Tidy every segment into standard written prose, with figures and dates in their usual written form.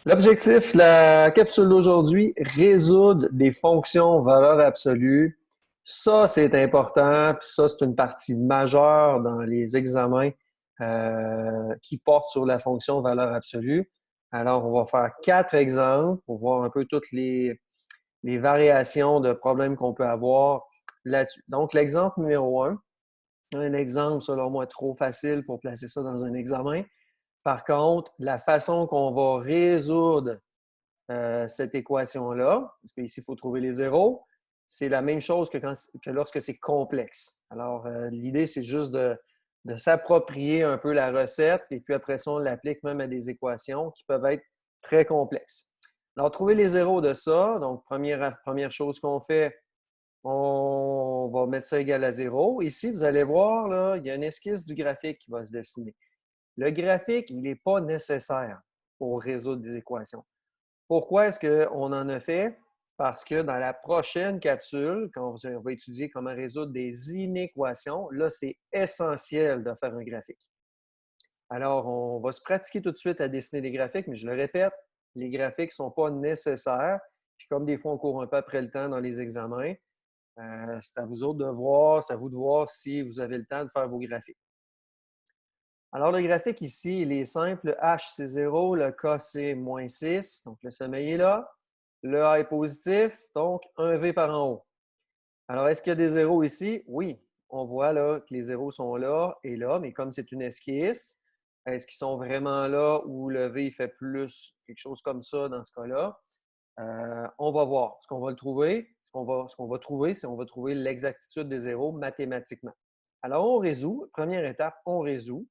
L'objectif, la capsule d'aujourd'hui, résoudre des fonctions valeur absolue. Ça, c'est important, puis ça, c'est une partie majeure dans les examens qui portent sur la fonction valeur absolue. Alors, on va faire 4 exemples pour voir un peu toutes les variations de problèmes qu'on peut avoir là-dessus. Donc, l'exemple numéro un exemple, selon moi, trop facile pour placer ça dans un examen. Par contre, la façon qu'on va résoudre cette équation-là, parce qu'ici, il faut trouver les zéros, c'est la même chose que lorsque c'est complexe. Alors, l'idée, c'est juste de s'approprier un peu la recette et puis après ça, on l'applique même à des équations qui peuvent être très complexes. Alors, trouver les zéros de ça, donc première chose qu'on fait, on va mettre ça égal à zéro. Ici, vous allez voir, là, il y a une esquisse du graphique qui va se dessiner. Le graphique, il n'est pas nécessaire pour résoudre des équations. Pourquoi est-ce qu'on en a fait? Parce que dans la prochaine capsule, quand on va étudier comment résoudre des inéquations, là, c'est essentiel de faire un graphique. Alors, on va se pratiquer tout de suite à dessiner des graphiques, mais je le répète, les graphiques ne sont pas nécessaires. Puis comme des fois, on court un peu après le temps dans les examens, c'est à vous autres de voir, c'est à vous de voir si vous avez le temps de faire vos graphiques. Alors, le graphique ici, il est simple. Le H, c'est 0. Le K, c'est moins 6. Donc, le sommeil est là. Le A est positif. Donc, un V par en haut. Alors, est-ce qu'il y a des zéros ici? Oui. On voit là que les zéros sont là et là, mais comme c'est une esquisse, est-ce qu'ils sont vraiment là ou le V fait plus quelque chose comme ça dans ce cas-là? On va voir. Ce qu'on va le trouver, ce qu'on va trouver, c'est on va trouver l'exactitude des zéros mathématiquement. Alors, on résout. Première étape, on résout.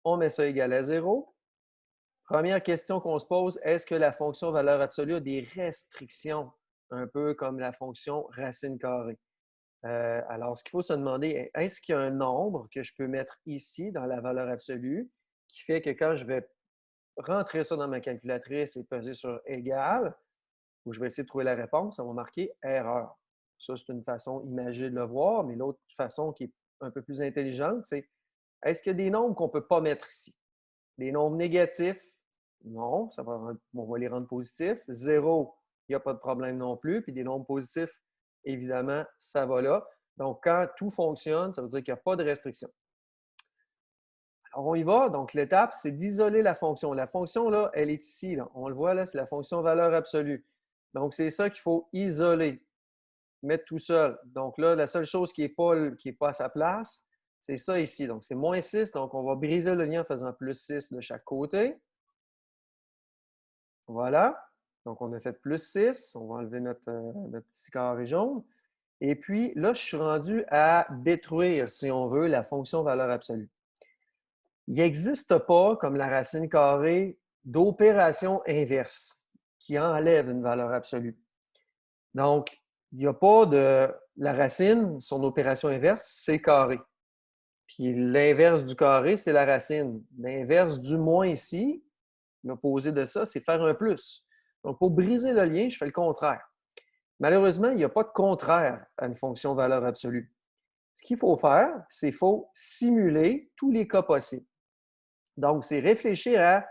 On met ça égal à 0. Première question qu'on se pose, est-ce que la fonction valeur absolue a des restrictions, un peu comme la fonction racine carrée? Alors, ce qu'il faut se demander, est-ce qu'il y a un nombre que je peux mettre ici dans la valeur absolue qui fait que quand je vais rentrer ça dans ma calculatrice et peser sur égal, où je vais essayer de trouver la réponse, ça va marquer erreur. Ça, c'est une façon imagée de le voir, mais l'autre façon qui est un peu plus intelligente, c'est est-ce qu'il y a des nombres qu'on ne peut pas mettre ici? Des nombres négatifs, non, on va les rendre positifs. Zéro, il n'y a pas de problème non plus. Puis des nombres positifs, évidemment, ça va là. Donc, quand tout fonctionne, ça veut dire qu'il n'y a pas de restriction. Alors, on y va. Donc, l'étape, c'est d'isoler la fonction. La fonction, là, elle est ici. Là. On le voit, là, c'est la fonction valeur absolue. Donc, c'est ça qu'il faut isoler, mettre tout seul. Donc là, la seule chose qui n'est pas à sa place, c'est ça ici. Donc, c'est moins 6. Donc, on va briser le lien en faisant plus 6 de chaque côté. Voilà. Donc, on a fait plus 6. On va enlever notre petit carré jaune. Et puis, là, je suis rendu à détruire, si on veut, la fonction valeur absolue. Il n'existe pas, comme la racine carrée, d'opération inverse qui enlève une valeur absolue. Donc, il n'y a pas de... La racine, son opération inverse, c'est carré. Puis l'inverse du carré, c'est la racine. L'inverse du moins ici, l'opposé de ça, c'est faire un plus. Donc, pour briser le lien, je fais le contraire. Malheureusement, il n'y a pas de contraire à une fonction valeur absolue. Ce qu'il faut faire, c'est qu'il faut simuler tous les cas possibles. Donc, c'est réfléchir à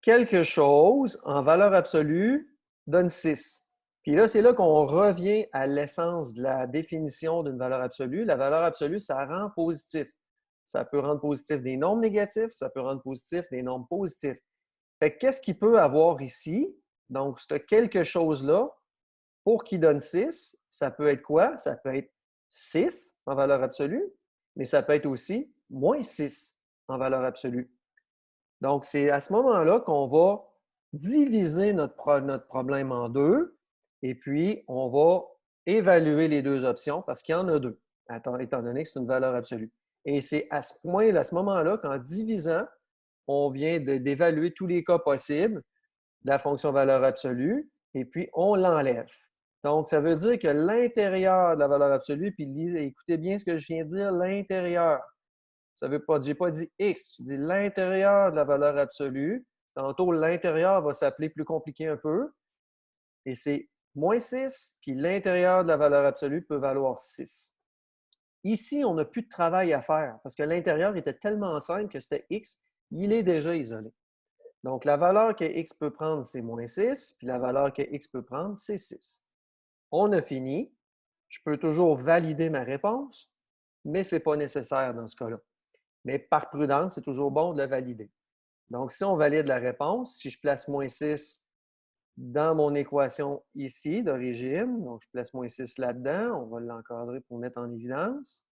quelque chose en valeur absolue donne 6. Puis là, c'est là qu'on revient à l'essence de la définition d'une valeur absolue. La valeur absolue, ça rend positif. Ça peut rendre positif des nombres négatifs, ça peut rendre positif des nombres positifs. Fait que qu'est-ce qu'il peut avoir ici? Donc, ce quelque chose-là, pour qu'il donne 6, ça peut être quoi? Ça peut être 6 en valeur absolue, mais ça peut être aussi moins 6 en valeur absolue. Donc, c'est à ce moment-là qu'on va diviser notre problème en deux et puis on va évaluer les deux options parce qu'il y en a deux, étant donné que c'est une valeur absolue. Et c'est à ce moment-là qu'en divisant, on vient d'évaluer tous les cas possibles de la fonction valeur absolue et puis on l'enlève. Donc, ça veut dire que l'intérieur de la valeur absolue, puis écoutez bien ce que je viens de dire, l'intérieur. Ça veut pas, je n'ai pas dit X, je dis l'intérieur de la valeur absolue. Tantôt, l'intérieur va s'appeler plus compliqué un peu. Et c'est moins 6, puis l'intérieur de la valeur absolue peut valoir 6. Ici, on n'a plus de travail à faire parce que l'intérieur était tellement simple que c'était X, il est déjà isolé. Donc, la valeur que x peut prendre, c'est moins 6, puis la valeur que x peut prendre, c'est 6. On a fini. Je peux toujours valider ma réponse, mais ce n'est pas nécessaire dans ce cas-là. Mais par prudence, c'est toujours bon de la valider. Donc, si on valide la réponse, si je place moins 6 dans mon équation ici d'origine, donc je place moins 6 là-dedans, on va l'encadrer pour mettre en évidence.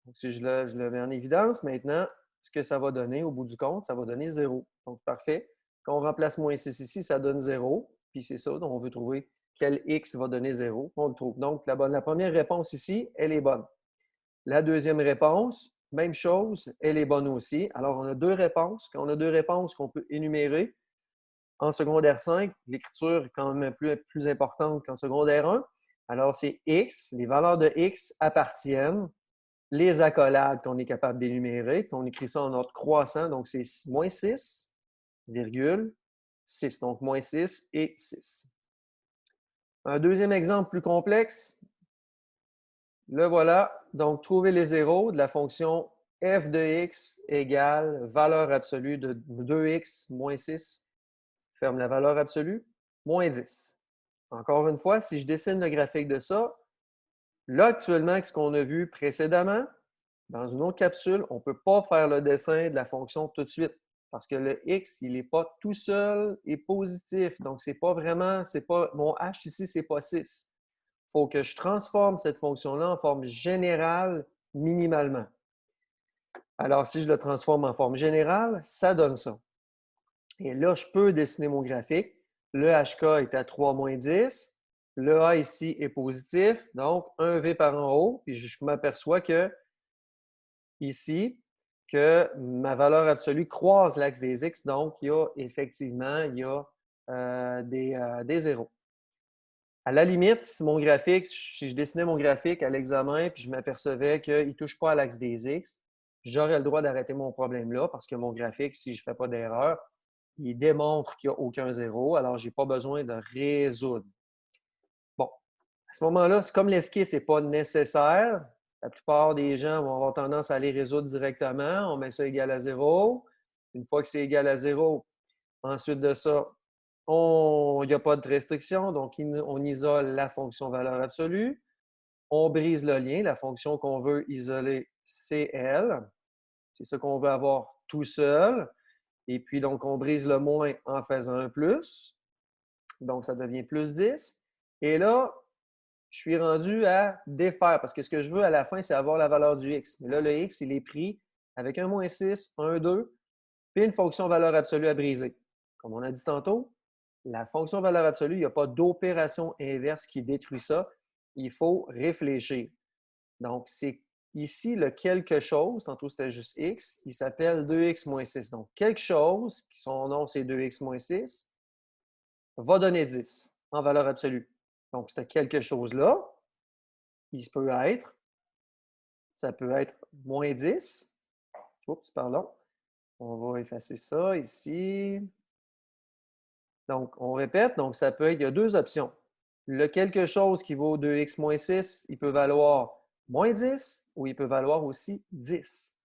Donc, si je le mets en évidence, maintenant, ce que ça va donner au bout du compte, ça va donner 0. Donc, parfait. Quand on remplace moins 6 ici, ça donne 0. Puis c'est ça, donc on veut trouver quel x va donner 0. On le trouve. Donc, la première réponse ici, elle est bonne. La deuxième réponse, même chose, elle est bonne aussi. Alors, on a deux réponses. Quand on a deux réponses qu'on peut énumérer, en secondaire 5, l'écriture est quand même plus importante qu'en secondaire 1. Alors, c'est x, les valeurs de x appartiennent les accolades qu'on est capable d'énumérer, puis on écrit ça en ordre croissant, donc c'est moins 6, virgule, 6, donc moins 6 et 6. Un deuxième exemple plus complexe, le voilà. Donc, trouver les zéros de la fonction f de x égale valeur absolue de 2x moins 6, ferme la valeur absolue, moins 10. Encore une fois, si je dessine le graphique de ça, là, actuellement, ce qu'on a vu précédemment, dans une autre capsule, on ne peut pas faire le dessin de la fonction tout de suite parce que le x, il n'est pas tout seul et positif. Donc, c'est pas vraiment, c'est pas, mon h ici, c'est pas 6. Il faut que je transforme cette fonction-là en forme générale minimalement. Alors, si je le transforme en forme générale, ça donne ça. Et là, je peux dessiner mon graphique. Le HK est à 3 moins 10. Le A ici est positif, donc 1 V par en haut. Puis je m'aperçois que ici, que ma valeur absolue croise l'axe des x, donc il y a effectivement des zéros. À la limite, si mon graphique, si je dessinais mon graphique à l'examen puis je m'apercevais qu'il ne touche pas à l'axe des x, j'aurais le droit d'arrêter mon problème là parce que mon graphique, si je ne fais pas d'erreur, il démontre qu'il n'y a aucun zéro, alors je n'ai pas besoin de résoudre. Bon, à ce moment-là, c'est comme l'esquisse n'est pas nécessaire, la plupart des gens vont avoir tendance à aller résoudre directement. On met ça égal à 0. Une fois que c'est égal à 0, ensuite de ça, il n'y a pas de restriction, donc on isole la fonction valeur absolue. On brise le lien. La fonction qu'on veut isoler, c'est elle. C'est ce qu'on veut avoir tout seul. Et puis, donc, on brise le moins en faisant un plus. Donc, ça devient plus 10. Et là, je suis rendu à défaire parce que ce que je veux à la fin, c'est avoir la valeur du x. Mais là, le x, il est pris avec un moins 6, un 2, puis une fonction valeur absolue à briser. Comme on a dit tantôt, la fonction valeur absolue, il n'y a pas d'opération inverse qui détruit ça. Il faut réfléchir. Donc, c'est ici le quelque chose, tantôt c'était juste x, il s'appelle 2x moins 6. Donc, quelque chose, qui son nom c'est 2x moins 6, va donner 10 en valeur absolue. Donc, c'est quelque chose-là, ça peut être moins 10. Oups, pardon. On va effacer ça ici. Donc, on répète. Donc, ça peut être, il y a deux options. Le quelque chose qui vaut 2x moins 6, il peut valoir moins 10 ou il peut valoir aussi 10.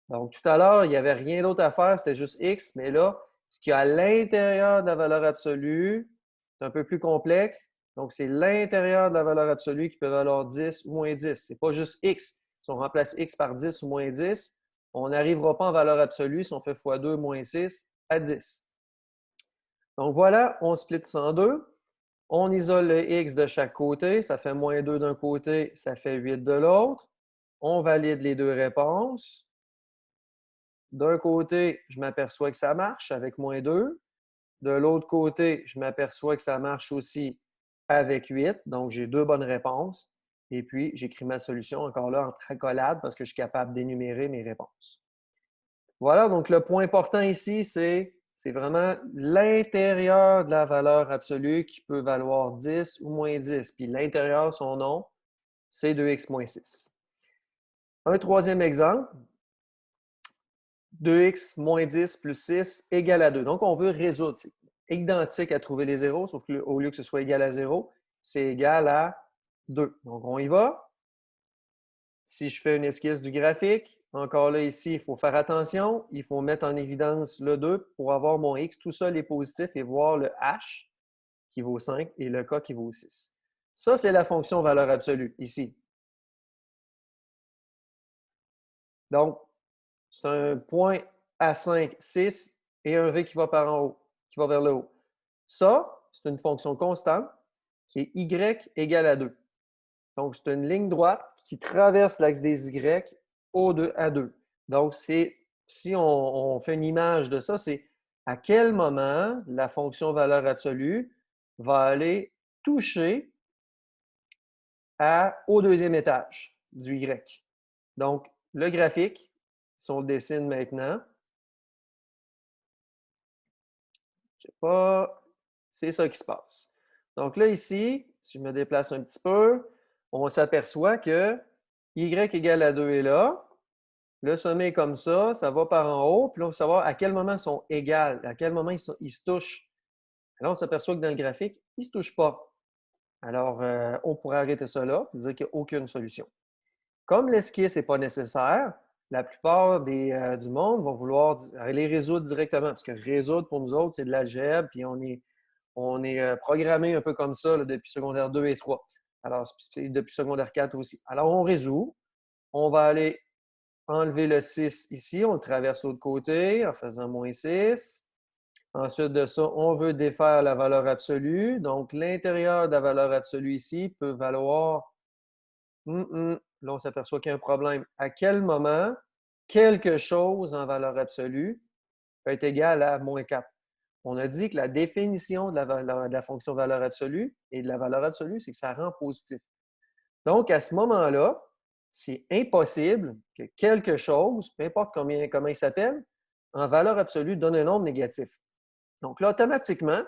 Donc, tout à l'heure, il n'y avait rien d'autre à faire, c'était juste x. Mais là, ce qu'il y a à l'intérieur de la valeur absolue, c'est un peu plus complexe. Donc, c'est l'intérieur de la valeur absolue qui peut valoir 10 ou moins 10. Ce n'est pas juste x. Si on remplace x par 10 ou moins 10, on n'arrivera pas en valeur absolue si on fait x2 moins 6 à 10. Donc, voilà, on split ça en deux. On isole le x de chaque côté. Ça fait moins 2 d'un côté, ça fait 8 de l'autre. On valide les deux réponses. D'un côté, je m'aperçois que ça marche avec moins 2. De l'autre côté, je m'aperçois que ça marche aussi avec 8. Donc, j'ai deux bonnes réponses. Et puis, j'écris ma solution encore là en accolade parce que je suis capable d'énumérer mes réponses. Voilà, donc le point important ici, c'est vraiment l'intérieur de la valeur absolue qui peut valoir 10 ou moins 10. Puis l'intérieur, son nom, c'est 2x moins 6. Un troisième exemple, 2x moins 10 plus 6 égale à 2. Donc, on veut résoudre. C'est identique à trouver les zéros, sauf qu'au lieu que ce soit égal à 0, c'est égal à 2. Donc, on y va. Si je fais une esquisse du graphique, Encore là, ici, il faut faire attention. Il faut mettre en évidence le 2 pour avoir mon x. Tout seul est positif et voir le h qui vaut 5 et le k qui vaut 6. Ça, c'est la fonction valeur absolue, ici. Donc, c'est un point A5, 6 et un V qui va par en haut, qui va vers le haut. Ça, c'est une fonction constante qui est y égale à 2. Donc, c'est une ligne droite qui traverse l'axe des y à 2. Donc, si on fait une image de ça, c'est à quel moment la fonction valeur absolue va aller toucher au deuxième étage du y. Donc, le graphique, si on le dessine maintenant, je ne sais pas, c'est ça qui se passe. Donc là, ici, si je me déplace un petit peu, on s'aperçoit que y égale à 2 est là. Le sommet est comme ça va par en haut, puis là, on va savoir à quel moment ils sont égales, à quel moment ils se touchent. Alors, on s'aperçoit que dans le graphique, ils ne se touchent pas. Alors, on pourrait arrêter ça là et dire qu'il n'y a aucune solution. Comme l'esquisse n'est pas nécessaire, la plupart du monde vont vouloir les résoudre directement, parce que résoudre pour nous autres, c'est de l'algèbre, puis on est programmé un peu comme ça là, depuis secondaire 2 et 3. Alors, c'est depuis secondaire 4 aussi. Alors, on résout. On va aller enlever le 6 ici. On le traverse de l'autre côté en faisant moins 6. Ensuite de ça, on veut défaire la valeur absolue. Donc, l'intérieur de la valeur absolue ici peut valoir là, on s'aperçoit qu'il y a un problème. À quel moment quelque chose en valeur absolue peut être égal à moins 4? On a dit que la définition de la fonction valeur absolue et de la valeur absolue, c'est que ça rend positif. Donc, à ce moment-là, c'est impossible que quelque chose, peu importe comment il s'appelle, en valeur absolue, donne un nombre négatif. Donc là, automatiquement,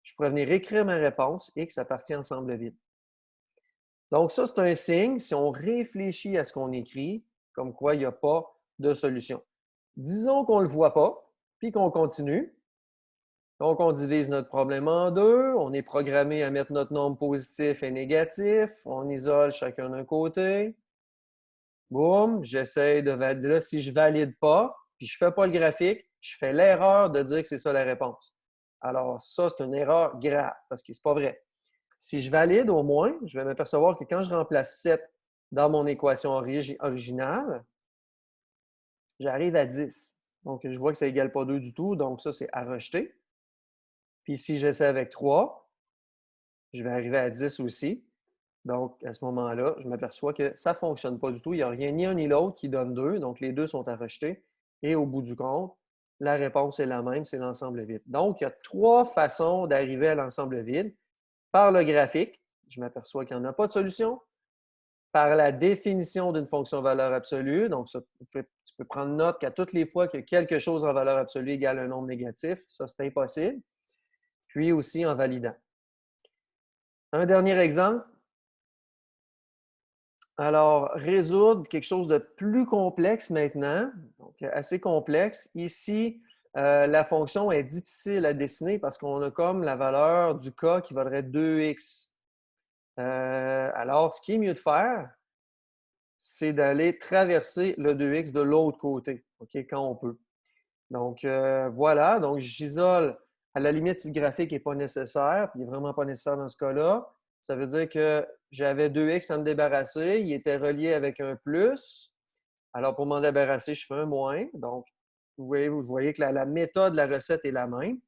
je pourrais venir écrire ma réponse x appartient à ensemble vide. Donc, ça, c'est un signe, si on réfléchit à ce qu'on écrit, comme quoi il n'y a pas de solution. Disons qu'on ne le voit pas, puis qu'on continue. Donc, on divise notre problème en deux. On est programmé à mettre notre nombre positif et négatif. On isole chacun d'un côté. Boum, j'essaie de valider. Là, si je ne valide pas, puis je ne fais pas le graphique, je fais l'erreur de dire que c'est ça la réponse. Alors, ça, c'est une erreur grave, parce que ce n'est pas vrai. Si je valide au moins, je vais m'apercevoir que quand je remplace 7 dans mon équation originale, j'arrive à 10. Donc, je vois que ça n'égale pas 2 du tout, donc ça, c'est à rejeter. Puis si j'essaie avec 3, je vais arriver à 10 aussi. Donc, à ce moment-là, je m'aperçois que ça ne fonctionne pas du tout. Il n'y a rien, ni un ni l'autre, qui donne 2. Donc, les deux sont à rejeter. Et au bout du compte, la réponse est la même, c'est l'ensemble vide. Donc, il y a 3 façons d'arriver à l'ensemble vide. Par le graphique, je m'aperçois qu'il n'y en a pas de solution. Par la définition d'une fonction valeur absolue, donc ça, tu peux prendre note qu'à toutes les fois que quelque chose en valeur absolue égale un nombre négatif, ça c'est impossible. Puis aussi en validant. Un dernier exemple. Alors, résoudre quelque chose de plus complexe maintenant, donc assez complexe. Ici, la fonction est difficile à dessiner parce qu'on a comme la valeur du k qui vaudrait 2x. Alors, ce qui est mieux de faire, c'est d'aller traverser le 2x de l'autre côté, quand on peut. Donc, voilà. Donc, j'isole. À la limite, si le graphique n'est pas nécessaire, puis il n'est vraiment pas nécessaire dans ce cas-là, ça veut dire que j'avais 2x à me débarrasser. Il était relié avec un plus. Alors, pour m'en débarrasser, je fais un moins. Donc, vous voyez que la méthode de la recette est la même.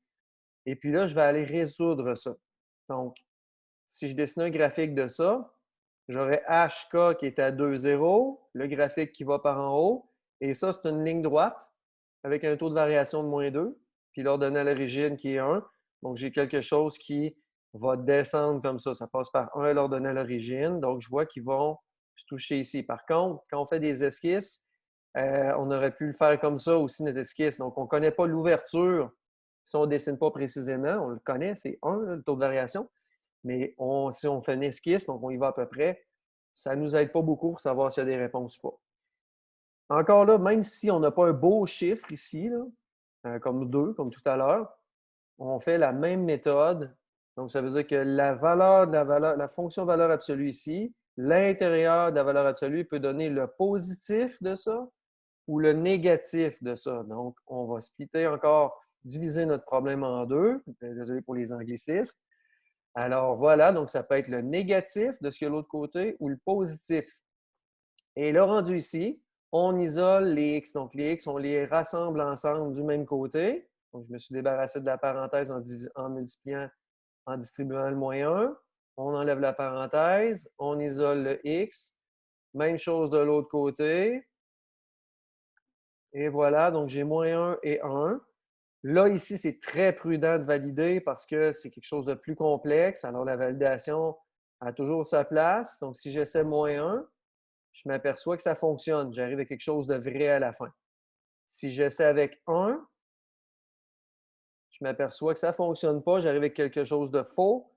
Et puis là, je vais aller résoudre ça. Donc, si je dessine un graphique de ça, j'aurai HK qui est à 2, 0, le graphique qui va par en haut, et ça, c'est une ligne droite avec un taux de variation de moins 2, puis l'ordonnée à l'origine qui est 1. Donc, j'ai quelque chose qui va descendre comme ça. Ça passe par 1 à l'ordonnée à l'origine. Donc, je vois qu'ils vont se toucher ici. Par contre, quand on fait des esquisses, on aurait pu le faire comme ça aussi, notre esquisse. Donc, on ne connaît pas l'ouverture si on ne dessine pas précisément. On le connaît, c'est 1, le taux de variation. Mais si on fait une esquisse, donc on y va à peu près, ça ne nous aide pas beaucoup pour savoir s'il y a des réponses ou pas. Encore là, même si on n'a pas un beau chiffre ici, là, comme 2, comme tout à l'heure, on fait la même méthode. Donc, ça veut dire que la fonction valeur absolue ici, l'intérieur de la valeur absolue peut donner le positif de ça ou le négatif de ça. Donc, on va splitter encore, diviser notre problème en deux. Désolé pour les anglicismes. Alors voilà, donc ça peut être le négatif de ce qu'il y a de l'autre côté ou le positif. Et là, rendu ici, on isole les x. Donc, les x, on les rassemble ensemble du même côté. Donc, je me suis débarrassé de la parenthèse en multipliant, en distribuant le -1. On enlève la parenthèse, on isole le x. Même chose de l'autre côté. Et voilà, donc j'ai -1 et 1. Là, ici, c'est très prudent de valider parce que c'est quelque chose de plus complexe. Alors, la validation a toujours sa place. Donc, si j'essaie -1, je m'aperçois que ça fonctionne. J'arrive à quelque chose de vrai à la fin. Si j'essaie avec 1, je m'aperçois que ça ne fonctionne pas. J'arrive avec quelque chose de faux.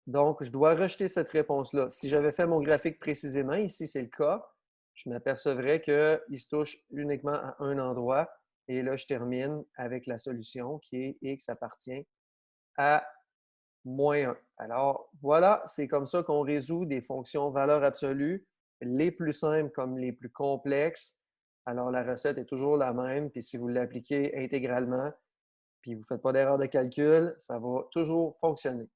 Donc, je dois rejeter cette réponse-là. Si j'avais fait mon graphique précisément, ici, c'est le cas, je m'apercevrais qu'il se touche uniquement à un endroit. Et là, je termine avec la solution qui est x appartient à -1. Alors, voilà, c'est comme ça qu'on résout des fonctions valeur absolue, les plus simples comme les plus complexes. Alors, la recette est toujours la même. Puis, si vous l'appliquez intégralement, puis vous ne faites pas d'erreur de calcul, ça va toujours fonctionner.